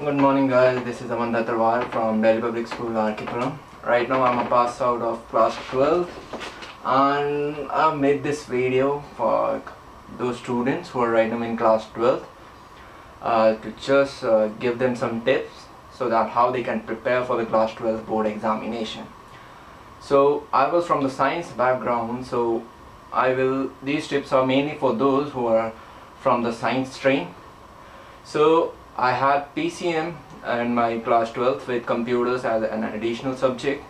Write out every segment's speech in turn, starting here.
Good morning guys, this is Aman Dhattarwal from Delhi Public School, Arkipuram. Right now I'm a pass out of class 12 and I made this video for those students who are right now in class 12 to just give them some tips so that how they can prepare for the class 12 board examination. So I was from the science background, so these tips are mainly for those who are from the science stream. So I had PCM in my class 12th with computers as an additional subject.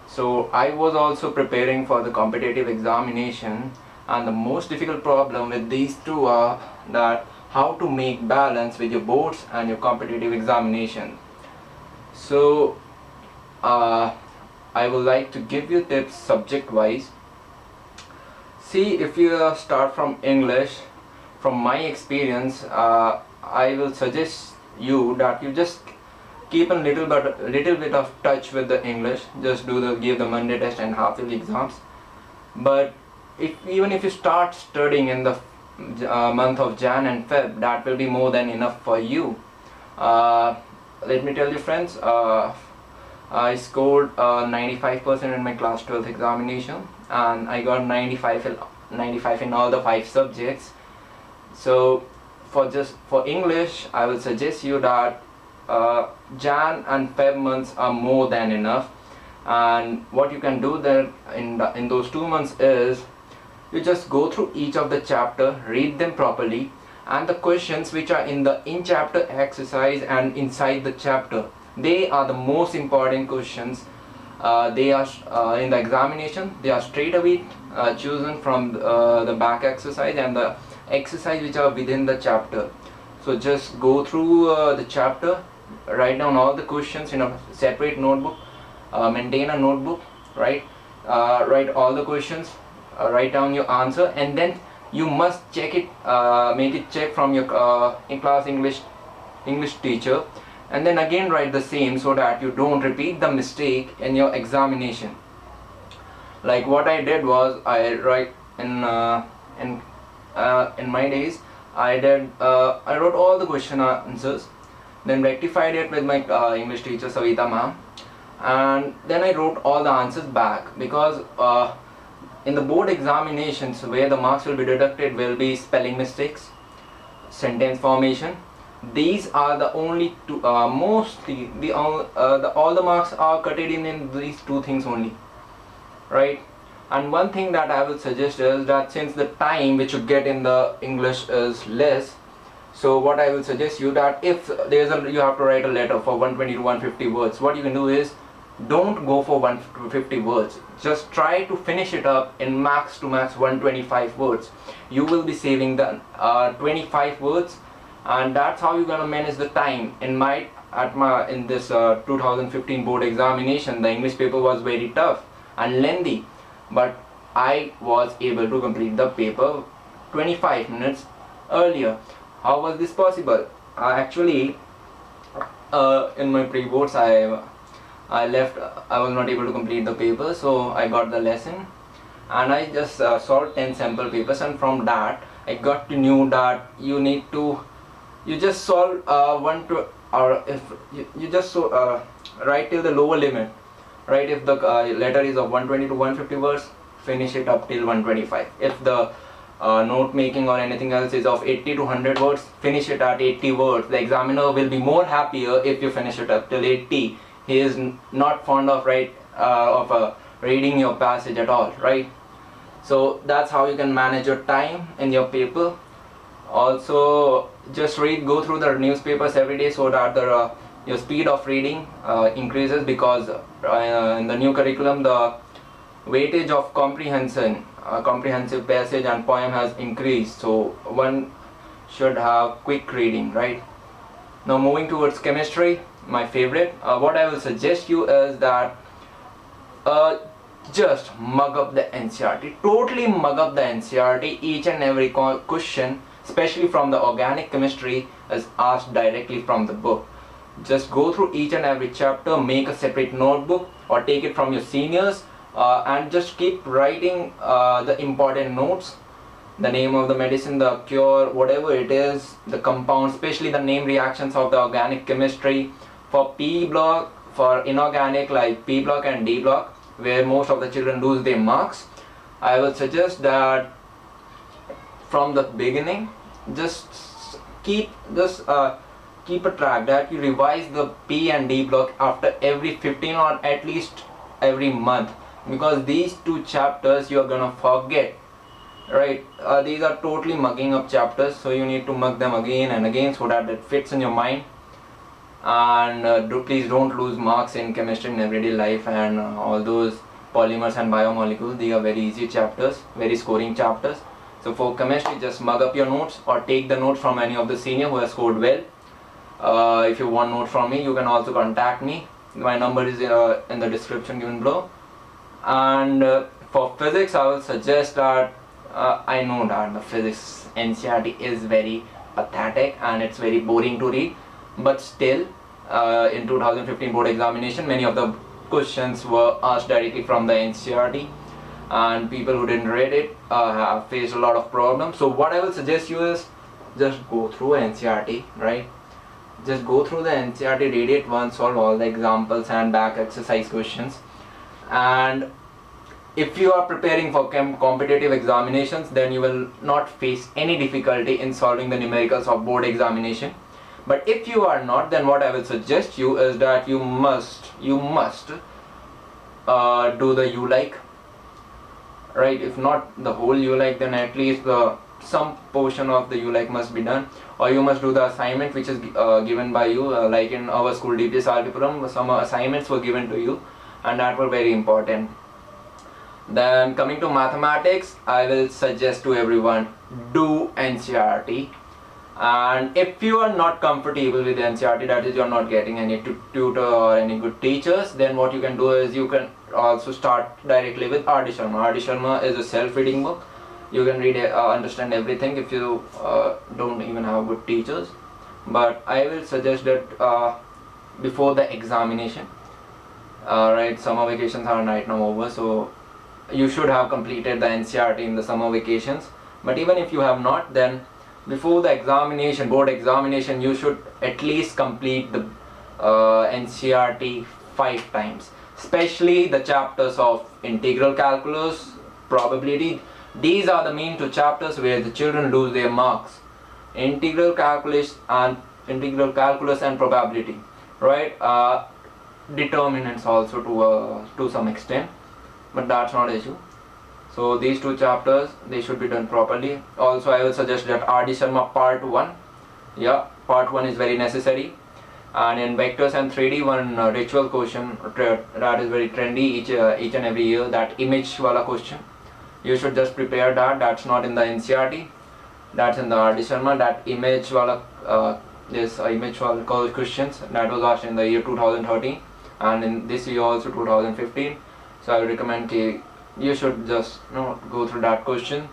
So I was also preparing for the competitive examination, and the most difficult problem with these two are that how to make balance with your boards and your competitive examination. So I would like to give you tips subject wise. See, if you start from English, from my experience, I will suggest you that you just keep a little bit of touch with the English. Just give the Monday test and half yearly exams. But even if you start studying in the month of Jan and Feb, that will be more than enough for you. Let me tell you friends, I scored 95% in my class 12th examination, and I got 95 in all the 5 subjects. So for English, I will suggest you that Jan and Feb months are more than enough, and what you can do then in those 2 months is you just go through each of the chapter, read them properly, and the questions which are in the in-chapter exercise and inside the chapter, they are the most important questions. They are in the examination, they are straight away chosen from the back exercise and the exercise which are within the chapter. So just go through the chapter, write down all the questions in a separate notebook, maintain a notebook, right? Write all the questions, write down your answer, and then you must check it, make it check from your in-class English teacher, and then again write the same so that you don't repeat the mistake in your examination. Like what I did was I write in my days, I wrote all the question answers, then rectified it with my English teacher Savita ma'am, and then I wrote all the answers back, because in the board examinations where the marks will be deducted will be spelling mistakes, sentence formation. These are the only two, mostly all the marks are cut in these 2 things only, right? And one thing that I will suggest is that since the time which you get in the English is less, so what I will suggest you that if you have to write a letter for 120 to 150 words, what you can do is don't go for 150 words. Just try to finish it up in max to max 125 words. You will be saving the 25 words, and that's how you're gonna manage the time. In this 2015 board examination, the English paper was very tough and lengthy, but I was able to complete the paper 25 minutes earlier. How was this possible? Actually, in my pre-boards, I was not able to complete the paper, so I got the lesson and I just solved 10 sample papers, and from that I got to know that you just solve write till the lower limit. Right, if the letter is of 120 to 150 words, finish it up till 125. If the note making or anything else is of 80 to 100 words, finish it at 80 words. The examiner will be more happier if you finish it up till 80. He is not fond of reading your passage at all, right? So that's how you can manage your time in your paper. Also, just go through the newspapers every day so that your speed of reading increases, because in the new curriculum the weightage of comprehensive passage and poem has increased, so one should have quick reading, right? Now moving towards chemistry, my favorite, what I will suggest you is that just mug up the NCERT, totally mug up the NCERT. Each and every question, especially from the organic chemistry, is asked directly from the book. Just go through each and every chapter, make a separate notebook or take it from your seniors, and just keep writing the important notes the name of the medicine, the cure, whatever it is, the compound, especially the name reactions of the organic chemistry. For P block, for inorganic like P block and D block, where most of the children lose their marks, I would suggest that from the beginning, just keep a track that you revise the P and D block after every 15 or at least every month, because these two chapters you are gonna forget, right? These are totally mugging up chapters, so you need to mug them again and again so that it fits in your mind. And please don't lose marks in chemistry in everyday life, and all those polymers and biomolecules, they are very easy chapters, very scoring chapters. So for chemistry, just mug up your notes or take the notes from any of the senior who has scored well. If you want notes from me, you can also contact me. My number is in the description given below. And for physics, I will suggest that I know that the physics NCERT is very pathetic and it's very boring to read, but still in 2015 board examination, many of the questions were asked directly from the NCERT, and people who didn't read it have faced a lot of problems. So what I will suggest you is just go through NCERT, right? Just go through the NCERT, read it once, solve all the examples and back exercise questions. And if you are preparing for competitive examinations, then you will not face any difficulty in solving the numericals of board examination. But if you are not, then what I will suggest you is that you must do the U-like, right? If not the whole U-like, then at least some portion of the U-like must be done, or you must do the assignment which is given by you. Like in our school DPS Algebra, some assignments were given to you, and that were very important. Then coming to mathematics, I will suggest to everyone, do NCERT. And if you are not comfortable with NCERT, that is you are not getting any tutor or any good teachers, then what you can do is you can also start directly with R.D. Sharma. R.D. Sharma is a self-reading book. You can read understand everything if you don't even have good teachers. But I will suggest that before the examination, right, summer vacations are right now over, so you should have completed the NCERT in the summer vacations. But even if you have not, then before the examination, board examination, you should at least complete the NCERT 5 times, especially the chapters of integral calculus, probability. These are the main two chapters where the children lose their marks. Integral calculus and probability, right? Determinants also to some extent, but that's not an issue. So these two chapters, they should be done properly. Also, I will suggest that R.D. Sharma part 1. Yeah, part 1 is very necessary. And in vectors and 3D, one ritual question that is very trendy each and every year, that image wala question. You should just prepare that. That's not in the NCERT. That's in the R.D. Sharma. That image wala image wala questions that was asked in the year 2013 and in this year also 2015. So I would recommend you should just go through that question.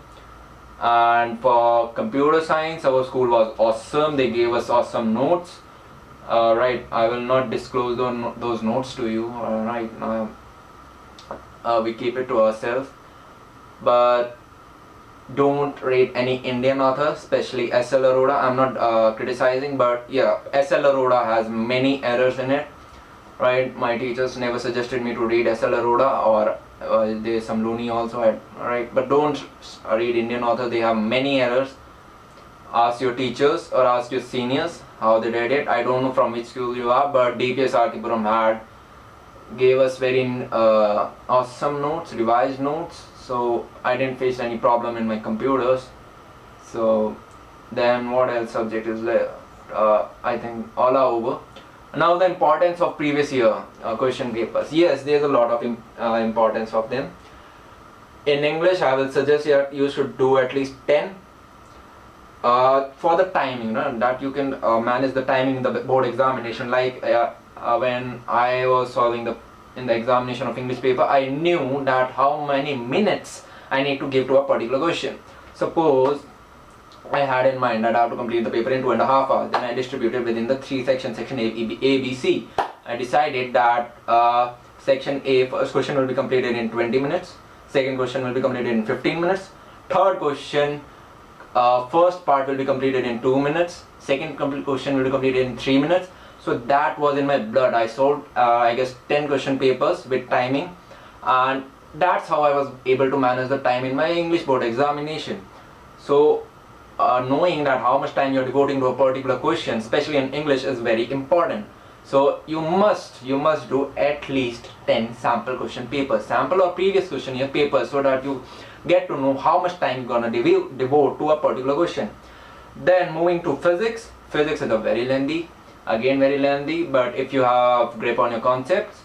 And for computer science, our school was awesome. They gave us awesome notes. Right, I will not disclose those notes to you. Right, we keep it to ourselves. But don't rate any Indian author, especially S.L. Arora. I'm not criticizing, but yeah, S.L. Arora has many errors in it. Right, my teachers never suggested me to read S.L. Arora, or there's some Looney also. Right, but don't read Indian author. They have many errors. Ask your teachers or ask your seniors how they did it. I don't know from which school you are, but DPS Arkipuram gave us very awesome notes, revised notes. So I didn't face any problem in my computers. So then what else subject is there? I think all are over. Now the importance of previous year question papers. Yes, there's a lot of importance of them. In English, I will suggest you should do at least 10. For the timing, that you can manage the timing in the board examination. Like when I was solving in the examination of English paper, I knew that how many minutes I need to give to a particular question. Suppose I had in mind that I have to complete the paper in 2.5 hours. Then I distributed within the 3 sections, section A, B, C. I decided that section A, first question will be completed in 20 minutes. Second question will be completed in 15 minutes. Third question first part will be completed in 2 minutes, second question will be completed in 3 minutes. So that was in my blood. I solved I guess 10 question papers with timing, and that's how I was able to manage the time in my English board examination. So knowing that how much time you're devoting to a particular question, especially in English, is very important. So you must do at least 10 sample question papers, sample or previous question year papers, so that you get to know how much time you're gonna devote to a particular question. Then moving to physics. Physics is a very lengthy, but if you have grip on your concepts,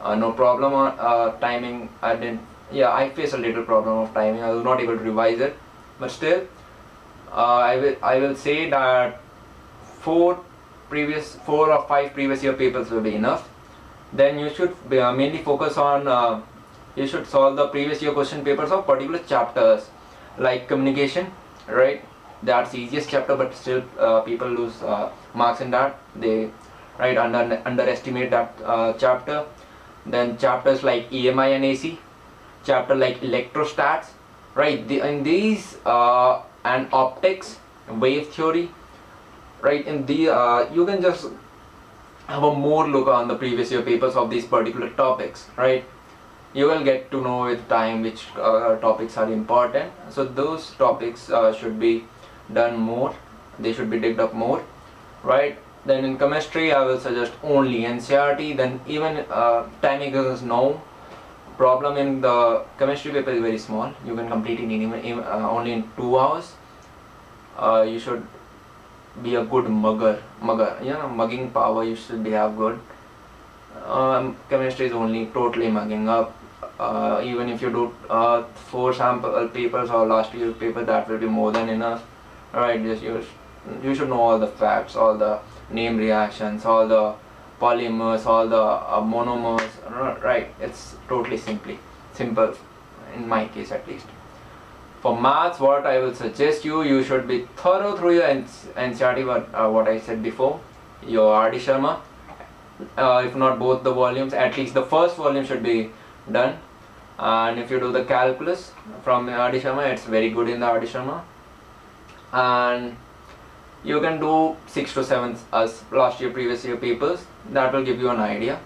no problem on timing. I faced a little problem of timing. I was not able to revise it, but still I will say that 4 or 5 previous year papers will be enough. Then you should mainly focus on you should solve the previous year question papers of particular chapters, like communication, right? That's the easiest chapter, but still people lose marks in that. They underestimate that chapter. Then chapters like EMI and AC, chapter like electrostats, right? In these and optics, wave theory, right? In the you can just have a more look on the previous year papers of these particular topics, right? You will get to know with time which topics are important. So those topics should be done more. They should be digged up more, right? Then in chemistry, I will suggest only NCERT. Then even timing is no problem. In the chemistry paper is very small. You can complete it only in 2 hours. You should be a good mugger. Mugging power you should have good. Chemistry is only totally mugging up. Even if you do 4 sample papers or last year paper, that will be more than enough. Right? You should know all the facts, all the name reactions, all the polymers, all the monomers. Right? It's totally simple in my case at least. For maths, what I will suggest you should be thorough through your NCERT, what I said before, your R.D. Sharma. If not both the volumes, at least the first volume should be done. And if you do the calculus from R.D. Sharma, it's very good in the R.D. Sharma. And you can do 6 to 7 as last year, previous year papers. That will give you an idea.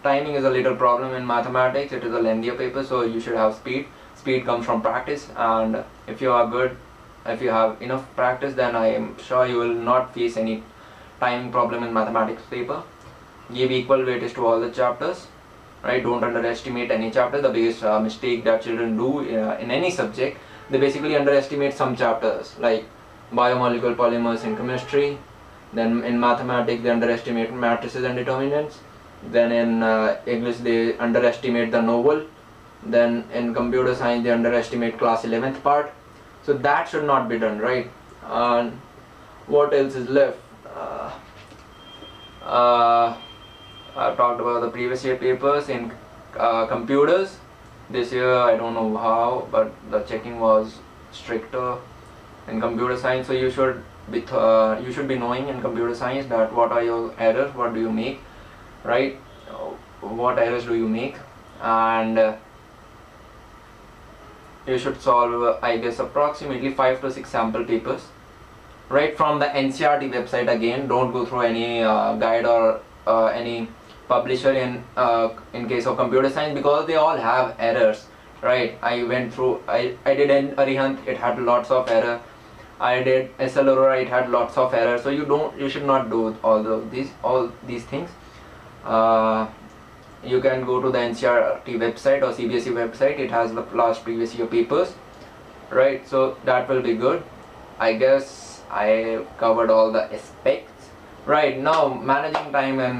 Timing is a little problem in mathematics. It is a lengthier paper, so you should have speed. Speed comes from practice, and if you are good, if you have enough practice, then I am sure you will not face any timing problem in mathematics paper. Give equal weightage to all the chapters, right? Don't underestimate any chapter. The biggest mistake that children do in any subject, they basically underestimate some chapters, like biomolecular polymers in chemistry. Then in mathematics, they underestimate matrices and determinants. Then in English, they underestimate the novel. Then in computer science, they underestimate class 11th part. So that should not be done, right? And what else is left? I've talked about the previous year papers in computers. This year I don't know how, but the checking was stricter in computer science. So you should be knowing in computer science that what are your errors, what do you make, right? What errors do you make, and you should solve I guess approximately 5 to 6 sample papers, right, from the NCERT website. Again, don't go through any guide or any publisher in case of computer science, because they all have errors, right? I went through, I did an Arihant, it had lots of error. I did SL Aurora, it had lots of error. So you should not do all these things. You can go to the NCERT website or CBSE website. It has the last previous year papers, right? So that will be good. I guess I covered all the aspects. Right, now managing time and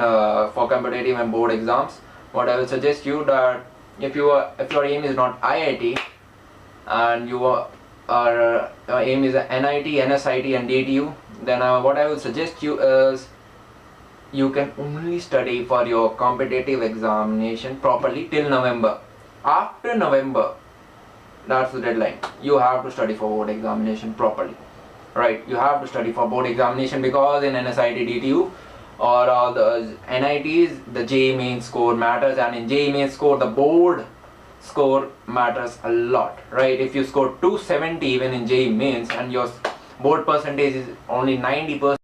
for competitive and board exams, what I will suggest you that if your aim is not IIT and your aim is NIT, NSIT and DTU, then what I will suggest you is you can only study for your competitive examination properly till November. After November, that's the deadline. You have to study for board examination properly. Right, you have to study for board examination, because in NSIT, DTU or all the NITs, the JEE main score matters, and in JEE main score the board score matters a lot, right? If you score 270 even in JEE mains and your board percentage is only 90%,